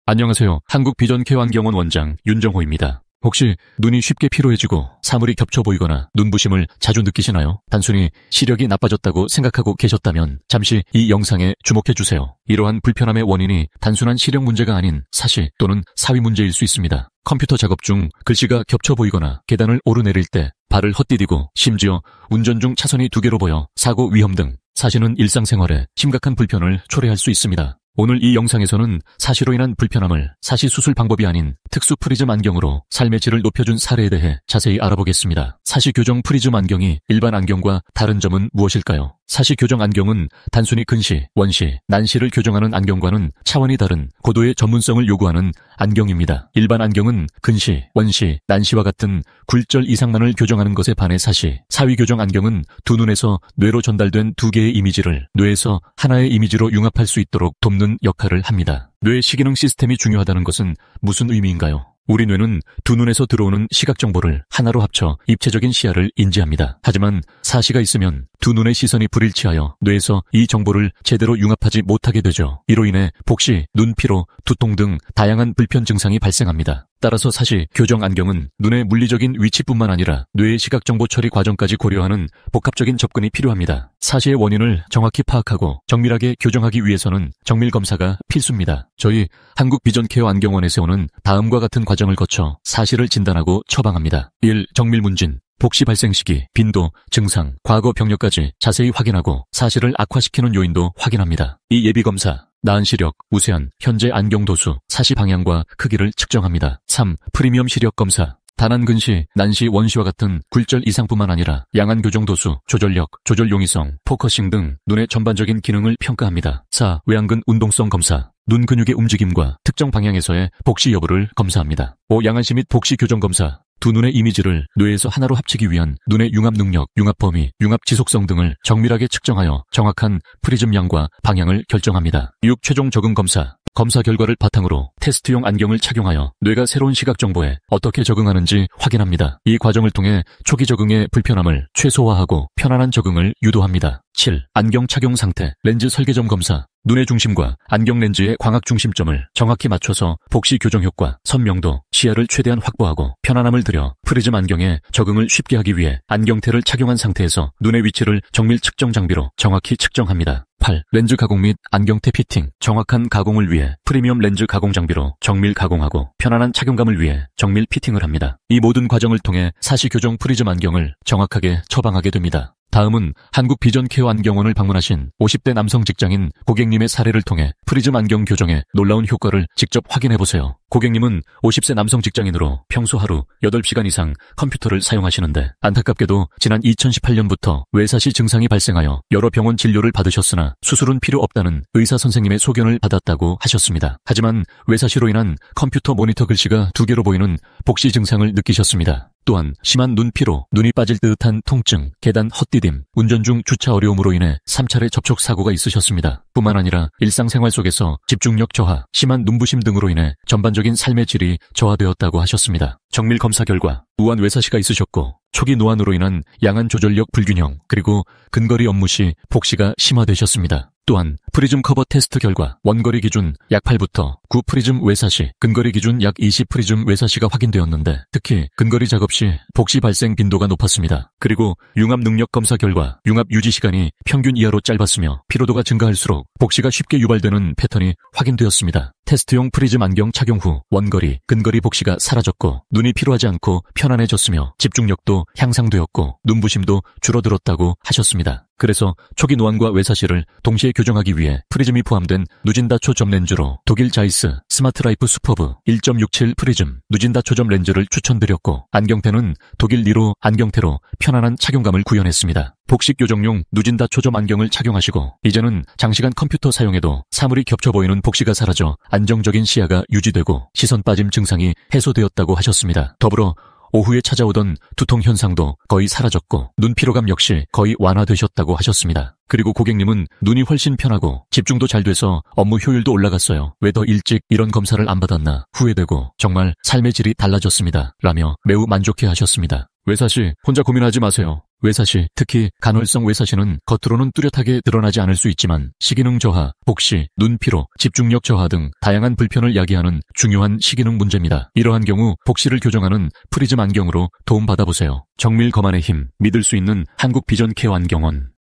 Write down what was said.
안녕하세요. 한국비전케어안경원 원장 윤정호입니다. 혹시 눈이 쉽게 피로해지고 사물이 겹쳐 보이거나 눈부심을 자주 느끼시나요? 단순히 시력이 나빠졌다고 생각하고 계셨다면 잠시 이 영상에 주목해주세요. 이러한 불편함의 원인이 단순한 시력 문제가 아닌 사시 또는 사위 문제일 수 있습니다. 컴퓨터 작업 중 글씨가 겹쳐 보이거나 계단을 오르내릴 때 발을 헛디디고 심지어 운전 중 차선이 두 개로 보여 사고 위험 등 사시는 일상생활에 심각한 불편을 초래할 수 있습니다. 오늘 이 영상에서는 사시로 인한 불편함을 사시 수술 방법이 아닌 특수 프리즘 안경으로 삶의 질을 높여준 사례에 대해 자세히 알아보겠습니다. 사시 교정 프리즘 안경이 일반 안경과 다른 점은 무엇일까요? 사시 교정 안경은 단순히 근시, 원시, 난시를 교정하는 안경과는 차원이 다른 고도의 전문성을 요구하는 안경입니다. 일반 안경은 근시, 원시, 난시와 같은 굴절 이상만을 교정하는 것에 반해 사위 교정 안경은 두 눈에서 뇌로 전달된 두 개의 이미지를 뇌에서 하나의 이미지로 융합할 수 있도록 돕는 역할을 합니다. 뇌 시기능 시스템이 중요하다는 것은 무슨 의미인가요? 우리 뇌는 두 눈에서 들어오는 시각 정보를 하나로 합쳐 입체적인 시야를 인지합니다. 하지만 사시가 있으면 두 눈의 시선이 불일치하여 뇌에서 이 정보를 제대로 융합하지 못하게 되죠. 이로 인해 복시, 눈피로, 두통 등 다양한 불편 증상이 발생합니다. 따라서 사시 교정 안경은 눈의 물리적인 위치뿐만 아니라 뇌의 시각 정보 처리 과정까지 고려하는 복합적인 접근이 필요합니다. 사시의 원인을 정확히 파악하고 정밀하게 교정하기 위해서는 정밀 검사가 필수입니다. 저희 한국비전케어 안경원에서는 다음과 같은 과정을 거쳐 사시를 진단하고 처방합니다. 1. 정밀 문진. 복시 발생 시기, 빈도, 증상, 과거 병력까지 자세히 확인하고 사시를 악화시키는 요인도 확인합니다. 2. 예비검사. 나은 시력, 우세한, 현재 안경 도수, 사시 방향과 크기를 측정합니다. 3. 프리미엄 시력 검사. 단안 근시, 난시, 원시와 같은 굴절 이상뿐만 아니라 양안 교정 도수, 조절력, 조절 용이성, 포커싱 등 눈의 전반적인 기능을 평가합니다. 4. 외안근 운동성 검사. 눈 근육의 움직임과 특정 방향에서의 복시 여부를 검사합니다. 5. 양안시 및 복시 교정 검사. 두 눈의 이미지를 뇌에서 하나로 합치기 위한 눈의 융합 능력, 융합 범위, 융합 지속성 등을 정밀하게 측정하여 정확한 프리즘 양과 방향을 결정합니다. 6. 최종 적응 검사. 검사 결과를 바탕으로 테스트용 안경을 착용하여 뇌가 새로운 시각 정보에 어떻게 적응하는지 확인합니다. 이 과정을 통해 초기 적응의 불편함을 최소화하고 편안한 적응을 유도합니다. 7. 안경 착용 상태, 렌즈 설계점 검사. 눈의 중심과 안경 렌즈의 광학 중심점을 정확히 맞춰서 복시 교정 효과, 선명도, 시야를 최대한 확보하고 편안함을 들여 프리즘 안경에 적응을 쉽게 하기 위해 안경테를 착용한 상태에서 눈의 위치를 정밀 측정 장비로 정확히 측정합니다. 8. 렌즈 가공 및 안경테 피팅. 정확한 가공을 위해 프리미엄 렌즈 가공 장비로 정밀 가공하고 편안한 착용감을 위해 정밀 피팅을 합니다. 이 모든 과정을 통해 사시 교정 프리즘 안경을 정확하게 처방하게 됩니다. 다음은 한국비전케어 안경원을 방문하신 50대 남성 직장인 고객님의 사례를 통해 프리즘 안경 교정의 놀라운 효과를 직접 확인해보세요. 고객님은 50세 남성 직장인으로 평소 하루 8시간 이상 컴퓨터를 사용하시는데 안타깝게도 지난 2018년부터 외사시 증상이 발생하여 여러 병원 진료를 받으셨으나 수술은 필요 없다는 의사 선생님의 소견을 받았다고 하셨습니다. 하지만 외사시로 인한 컴퓨터 모니터 글씨가 두 개로 보이는 복시 증상을 느끼셨습니다. 또한 심한 눈피로, 눈이 빠질 듯한 통증, 계단 헛디딤, 운전 중 주차 어려움으로 인해 3차례 접촉 사고가 있으셨습니다. 뿐만 아니라 일상생활 속에서 집중력 저하, 심한 눈부심 등으로 인해 전반적인 삶의 질이 저하되었다고 하셨습니다. 정밀 검사 결과 우한 외사시가 있으셨고 초기 노안으로 인한 양안 조절력 불균형 그리고 근거리 업무 시 복시가 심화되셨습니다. 또한 프리즘 커버 테스트 결과 원거리 기준 약 8부터 9 프리즘 외사시, 근거리 기준 약 20 프리즘 외사시가 확인되었는데 특히 근거리 작업 시 복시 발생 빈도가 높았습니다. 그리고 융합 능력 검사 결과 융합 유지 시간이 평균 이하로 짧았으며 피로도가 증가할수록 복시가 쉽게 유발되는 패턴이 확인되었습니다. 테스트용 프리즘 안경 착용 후 원거리, 근거리 복시가 사라졌고 눈이 피로하지 않고 편안해졌으며 집중력도 향상되었고 눈부심도 줄어들었다고 하셨습니다. 그래서 초기 노안과 외사시를 동시에 교정하기 위해 프리즘이 포함된 누진다 초점 렌즈로 독일 자이스 스마트라이프 슈퍼브 1.67 프리즘 누진다 초점 렌즈를 추천드렸고 안경테는 독일 니로 안경테로 편안한 착용감을 구현했습니다. 복시 교정용 누진다 초점 안경을 착용하시고 이제는 장시간 컴퓨터 사용에도 사물이 겹쳐 보이는 복시가 사라져 안정적인 시야가 유지되고 시선 빠짐 증상이 해소되었다고 하셨습니다. 더불어 오후에 찾아오던 두통 현상도 거의 사라졌고 눈 피로감 역시 거의 완화되셨다고 하셨습니다. 그리고 고객님은 눈이 훨씬 편하고 집중도 잘 돼서 업무 효율도 올라갔어요. 왜 더 일찍 이런 검사를 안 받았나 후회되고 정말 삶의 질이 달라졌습니다. 라며 매우 만족해 하셨습니다. 외사시 혼자 고민하지 마세요. 외사시, 특히 간헐성 외사시는 겉으로는 뚜렷하게 드러나지 않을 수 있지만 시기능 저하, 복시, 눈피로, 집중력 저하 등 다양한 불편을 야기하는 중요한 시기능 문제입니다. 이러한 경우 복시를 교정하는 프리즘 안경으로 도움받아보세요. 정밀 검안의 힘, 믿을 수 있는 한국 비전 케어 안경원.